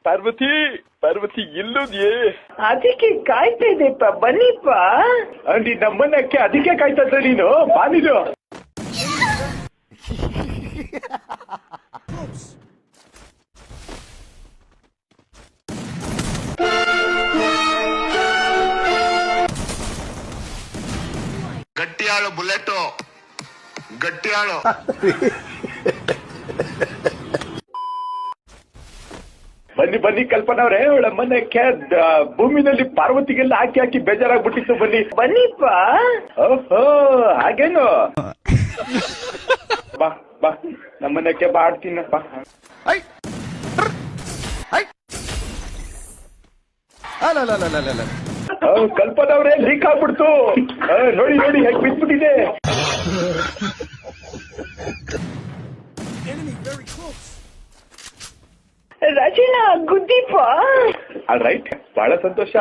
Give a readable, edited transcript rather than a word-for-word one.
ಪಾರ್ವತಿ ಪಾರ್ವತಿ ಎಲ್ಲೋದ್ಯೆ? ಅದಕ್ಕೆ ಕಾಯ್ತಾ ಇದೆಪ್ಪ, ಬನ್ನಿಪ್ಪ. ನಮ್ಮನ್ನಕ್ಕೆ ಅದಕ್ಕೆ ಕಾಯ್ತಾ ಇದ್ದ ನೀನು? ಬಾ ನೀನು. ಗಟ್ಟಿಯಾಳು ಬುಲೆಟ್, ಗಟ್ಟಿಯಾಳು. ಬನ್ನಿ ಬನ್ನಿ ಕಲ್ಪನಾ ಅವ್ರೆ, ಅವಳ ಮನೆಕ್ಕೆ ಭೂಮಿನಲ್ಲಿ ಪಾರ್ವತಿಗೆಲ್ಲ ಹಾಕಿ ಹಾಕಿ ಬೇಜಾರಾಗ್ಬಿಟ್ಟಿತ್ತು. ಬನ್ನಿ ಬನ್ನಿಪ್ಪ. ಓಹೋ ಹಾಗೇನು? ಬಾ ಬಾ ನಮ್ಮನೆಕ್ಕೆ ಬಾ, ಆಡ್ತೀನಿ ಬಾ. ಕಲ್ಪನಾ ಅವ್ರೆ ಲೀಕ್ ಆಗ್ಬಿಡ್ತು. ನೋಡಿ ನೋಡಿ ಹೇಗೆ ಬಿದ್ಬಿಟ್ಟಿದೆ. ರಚನ ಗುದ್ದಿಪ್ಪ. ಆಲ್ ರೈಟ್, ಬಹಳ ಸಂತೋಷ.